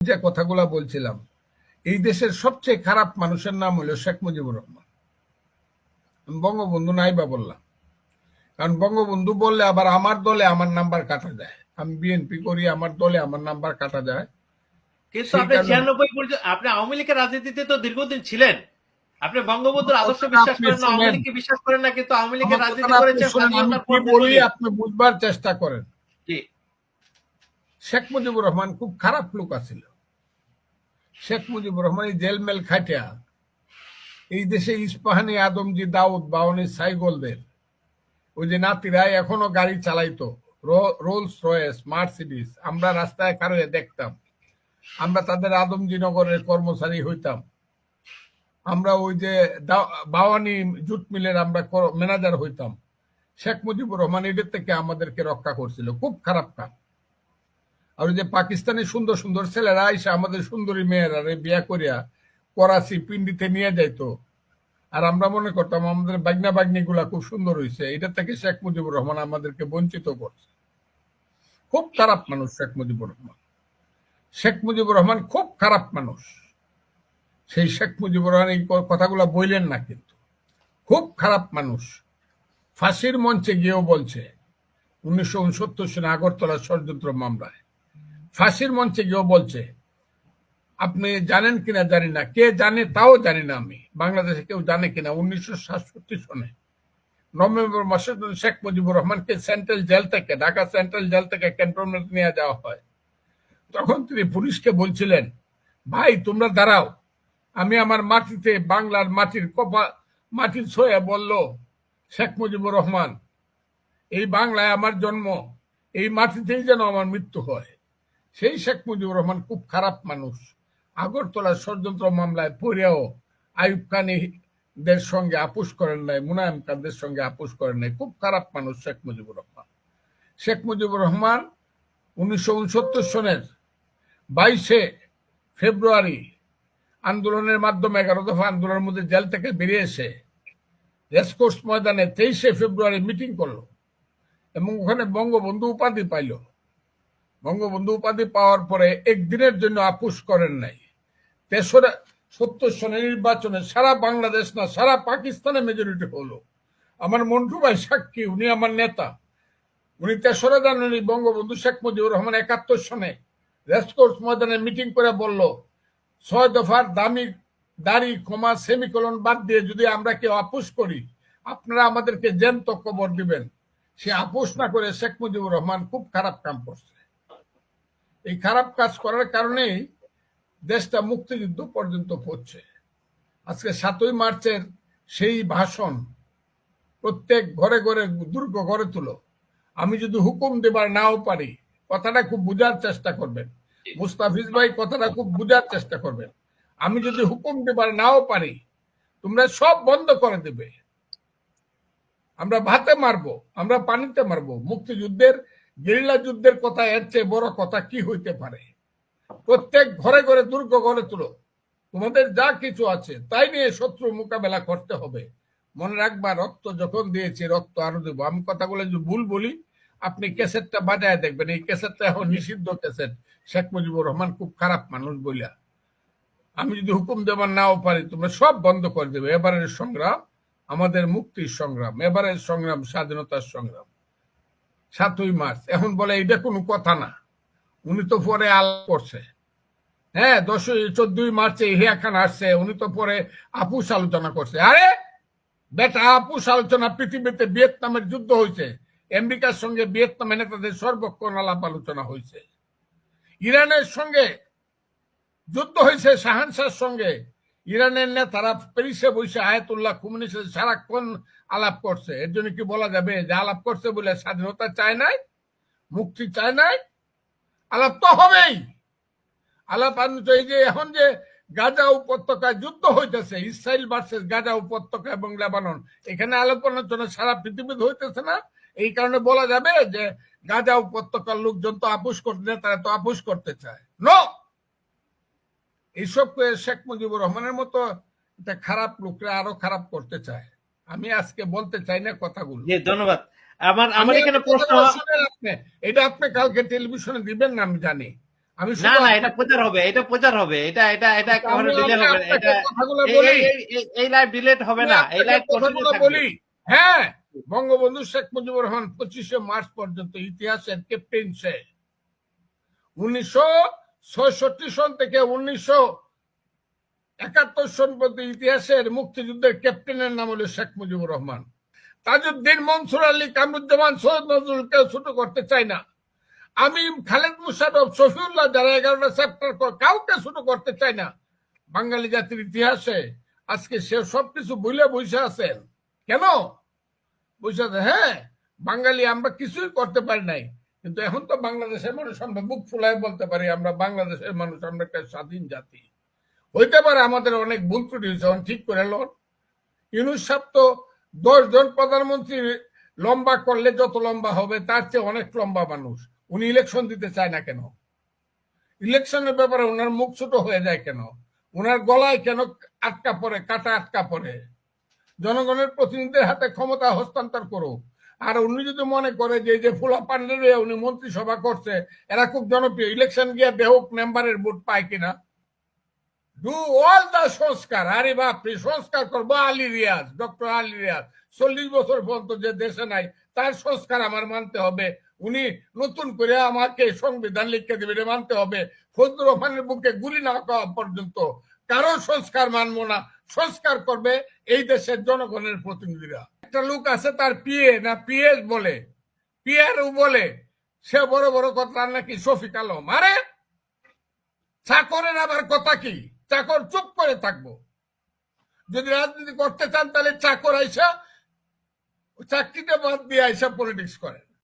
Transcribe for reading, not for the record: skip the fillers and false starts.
যে কথাগুলো বলছিলাম, এই দেশের সবচেয়ে খারাপ মানুষের নাম হলো শেখ মুজিবুর রহমান। বঙ্গবন্ধু নাই বা বললাম, কারণ বঙ্গবন্ধু বললে আবার আমার দলে আমার নাম্বার কাটা যায়। আমি বিএনপি করি, আমার দলে আমার নাম্বার কাটা যায়। কিন্তু সেই আপনি কারণে 96 পর্যন্ত আপনি আওয়ামী লীগের রাজনীতিতে তো দীর্ঘদিন ছিলেন। আপনি বঙ্গবন্ধুর আদর্শ বিশ্বাস আপনি করেন না, আওয়ামী শোনেন, লীগকে বিশ্বাস করেন না, কিন্তু আওয়ামী আমার লীগের রাজনীতি কথাটা আপনি করেছেন শোনেন, আমি স্বাধীনতার কি পর বলি দীর্ঘদিন। আপনি বুঝবার চেষ্টা করেন। জি। শেখ মুজিবুর রহমান খুব খারাপ লোক আছিল। শেখ মুজিবুর রহমান জেলমেল খাটিয়া এই দেশে ইস্পাহানি আদমজি দাউদ বাওয়ানি সাইগলদের ওই যে নাতিরা এখনো গাড়ি চালাইতো, রোলস রয়েস মার্সিডিস, আমরা রাস্তায় কারোয় দেখতাম। আমরা তাদের আদমজিনগরের কর্মচারী হইতাম। আমরা ওই যে বাওয়ানি জুট মিলের আমরা ম্যানেজার হইতাম। শেখ মুজিবুর রহমান এদের থেকে আমাদেরকে রক্ষা করছিল। খুব খারাপ কাজ। আর ওই যে পাকিস্তানি সুন্দর সুন্দর ছেলেরা এসে আমাদের সুন্দরী মেয়েরা বিয়া করিয়া করাচি পিন্ডিতে নিয়ে যাইতো, আর আমরা মনে করতাম আমাদের বাগনা বাগনি গুলা খুব সুন্দর হয়েছে। এটা থেকে শেখ মুজিবুর রহমান আমাদেরকে বঞ্চিত করছে। খুব খারাপ মানুষ শেখ মুজিবুর রহমান। শেখ মুজিবুর রহমান খুব খারাপ মানুষ। সেই শেখ মুজিবুর রহমান এই কথাগুলো বললেন না, কিন্তু খুব খারাপ মানুষ। ফাঁসির মঞ্চে গিয়েও বলছে 1969 সালে আগরতলা ষড়যন্ত্র মামলায় ফাঁসির মঞ্চে গিয়েও বলছে, আপনি জানেন কিনা জানি না, কে জানে তাও জানি না, আমি বাংলাদেশে কেউ জানে কিনা 1967 সনে নভেম্বর মাসে শেখ মুজিবুর রহমানকে সেন্ট্রাল জেল থেকে, ঢাকা সেন্ট্রাল জেল থেকে ক্যান্টনমেন্ট নিয়ে যাওয়া হয়। তখন তিনি পুলিশকে বলছিলেন, ভাই তোমরা দাঁড়াও, আমি আমার মাটিতে বাংলার মাটির ছোঁয়া বলল শেখ মুজিবুর রহমান, এই বাংলায় আমার জন্ম, এই মাটিতেই যেন আমার মৃত্যু হয়। সেই শেখ মুজিবুর রহমান খুব খারাপ মানুষ। আগরতলা ষড়যন্ত্র মামলায় পড়েও আইয়ুব খানের সঙ্গে আপোষ করেন নাই, মুনায়েম খানদের সঙ্গে আপোষ করেন নাই। খুব খারাপ মানুষ শেখ মুজিবুর রহমান। শেখ মুজিবুর রহমান 1969 সনের 22 ফেব্রুয়ারি আন্দোলনের মাধ্যমে 11 দফা আন্দোলনের মধ্যে জেল থেকে বেরিয়ে এসে রেসকোর্স ময়দানে 23 ফেব্রুয়ারি মিটিং করলো এবং ওখানে বঙ্গবন্ধু উপাধি পাইল। বঙ্গবন্ধু উপাধি পাওয়ার পরে একদিনের জন্য আপোষ করেন নাই। 70 সনের নির্বাচনে সারা বাংলাদেশ না সারা পাকিস্তানে মেজরিটি হলো। আমার মন্টু ভাই সাক্ষী, উনি আমার নেতা। উনি 3রা জানুয়ারি বঙ্গবন্ধু শেখ মুজিবুর রহমান 71 সনে রেসকোর্স ময়দানে মিটিং করে বলল, 6 দফার দাড়ি ক্ষমা সেমিকোলন বাদ দিয়ে যদি আমরা কেউ আপোষ করি, আপনারা আমাদেরকে জ্যান্ত কবর দিবেন। সে আপোষ না করে শেখ মুজিবুর রহমান খুব খারাপ কাম করছে। এই খারাপ কাজ করার কারণেই দেশটা মুক্তিযুদ্ধ পর্যন্ত পড়ছে। আজকে 7ই মার্চের সেই ভাষণ প্রত্যেক ঘরে ঘরে দুর্গ গড়ে তুলো। আমি যদি হুকুম দেবার নাও পারি, কথাটা খুব বুঝার চেষ্টা করবেন। মুস্তাফিজ ভাই কথাটা খুব বুঝার চেষ্টা করবেন। আমি যদি হুকুম দেবার নাও পারি, তোমরা সব বন্ধ করে দেবে। আমরা ভাতে মারবো, আমরা পানিতে মারবো। মুক্তিযুদ্ধের গেরিলা যুদ্ধের কথা এর চেয়ে বড় কথা কি হইতে পারে? প্রত্যেক ঘরে ঘরে দুর্গ গড়ে তুলো। তোমাদের যা কিছু আছে তাই নিয়ে শত্রু মোকাবেলা করতে হবে। মনে রাখবা, রক্ত যখন দিয়েছি রক্ত আরো দেবো। আমি কথাগুলো যদি ভুল বলি, আপনি ক্যাসেটটা বাজায় দেখবেন। এই ক্যাসেটটা এখন নিষিদ্ধ ক্যাসেট। শেখ মুজিবুর রহমান খুব খারাপ মানুষ বলিয়া আমি যদি হুকুম দেবার নাও পারি, তোমরা সব বন্ধ করে দেবে। এবারের সংগ্রাম আমাদের মুক্তির সংগ্রাম, এবারের সংগ্রাম স্বাধীনতার সংগ্রাম। 7ই মার্চ এখন বলে এটা কোনো কথা না। উনি তো পরে আলাপ করছে। হ্যাঁ, 14ই মার্চে ইহিয়া খান আসছে, উনি তো পরে আপোষ আলোচনা করছে। আরে বেটা, আপোষ আলোচনা পৃথিবীতে ভিয়েতনামের যুদ্ধ হয়েছে, আমেরিকার সঙ্গে ভিয়েতনামের নেতাদের সর্বক্ষণ আলাপ আলোচনা হয়েছে। ইরানের সঙ্গে যুদ্ধ হয়েছে, শাহানশাহর সঙ্গে। ইরানের নেতারা প্যারিসে বসে আয়াতুল্লাহ খুমেনির সাথে সারাক্ষণ আলাপ করছে। এর জন্য কি বলা যাবে যে আলাপ করছে বলে স্বাধীনতা চায় নাই, মুক্তি চায় নাই? আলাপ তো হবেই। আলাপ এই যে এখন যে গাজা উপত্যকায় যুদ্ধ হইতেছে, ইসরায়েল ভার্সেস গাজা উপত্যকা এবং লেবানন, এখানে আলাপ আলোচনা সারা পৃথিবীতে হইতেছে না? এই কারণে বলা যাবে যে গাজা উপত্যকার লোকজন তো আপোষ করতে, তারা তো আপোষ করতে চায়। নো, এইসব শেখ মুজিবুর রহমানের মতো একটা খারাপ লোকরা আরো খারাপ করতে চায়। আমি আজকে বলতে চাই না কথাগুলো। ধন্যবাদ। আমার এখানে প্রশ্ন, এটা আপনি কালকে টেলিভিশনে দিবেন না আমি জানি। আমি না শুধু না, এটা প্রচার হবে, এটা প্রচার হবে, এটা এটা এটা একেবারে আমি ডিলে হবে না। আপনাকে এটা কথাগুলো এই বলি, এই এই- এই লাইভ ডিলেট হবে আমি না, এই আপনাকে লাইভ কন্টিনিউ কথাগুলো থাকবে। বলি। হ্যাঁ, বঙ্গবন্ধু শেখ মুজিবুর রহমান 25শে মার্চ পর্যন্ত ইতিহাসের ক্যাপ্টেন সে। 1966 সন থেকে 1971 সন পর্যন্ত ইতিহাসের মুক্তিযুদ্ধের ক্যাপ্টেনের নাম হলো শেখ মুজিবুর রহমান। তাজউদ্দিন, মনসুর আলী, কামরুজ্জামান, সৈয়দ নজরুলকে ছোট করতে চাই না। আমি খালেদ মুশাররফ, শফিউল্লাহ, যারা 11টা চ্যাপ্টার কাউকে ছোট করতে চাই না। বাঙালি জাতির ইতিহাসে আজকে সে সবকিছু ভুলে বসে আছেন কেন? বসে আছে, হ্যাঁ বাঙালি আমরা কিছুই করতে পারি নাই, কিন্তু এখন তো বাংলাদেশের মানুষ আমরা বুক ফুলায় বলতে পারি আমরা বাংলাদেশের মানুষ, আমরা একটা স্বাধীন জাতি। হইতে পারে আমাদের অনেক ভুল ত্রুটি হয়েছে, ঠিক করে লোন। ইউনূস সাহেব তো 10 জন প্রধানমন্ত্রী লম্বা করলে যত লম্বা হবে তার চেয়ে অনেক লম্বা মানুষ। উনি ইলেকশন দিতে চায় না কেন? ইলেকশনের ব্যাপারে ওনার মুখ ছোট হয়ে যায় কেন? ওনার গলায় কেন আটকা পড়ে, কাটা আটকা পড়ে? জনগণের প্রতিনিধিদের হাতে ক্ষমতা হস্তান্তর করুক। আর উনি যদি মনে করে যে এই যে ফুলা পান্ডে উনি মন্ত্রিসভা করছে, এরা খুব জনপ্রিয়, ইলেকশন গিয়ে দেহক মেম্বারের ভোট পায় কিনা, ডু অল দা সংস্কার। আরে বাপরে, সংস্কার করবো আলী রিয়াজ, ডক্টর আলী রিয়াজ 40 বছর পর্যন্ত যে দেশে নাই, তার সংস্কার আমার মানতে হবে। উনি নতুন করে আমাকে সংবিধান লিখে দেবে, মানতে হবে। ফজলুর রহমানের বুকে গুলি না খাওয়া পর্যন্ত কারো সংস্কার মানবো না। সংস্কার করবে এই দেশের জনগণের প্রতিনিধিরা। একটা লোক আছে, তার পিএ না পিএস বলে, পিআরও বলে, সে বড় বড় কথা নাকি শফিক আলম। আরে চাকরের আবার কথা কি? চাকর চুপ করে থাকবো? যদি রাজনীতি করতে চান তাহলে চাকর আইসা চাকরিটা বাদ দিয়ে আইসা পলিটিক্স করে।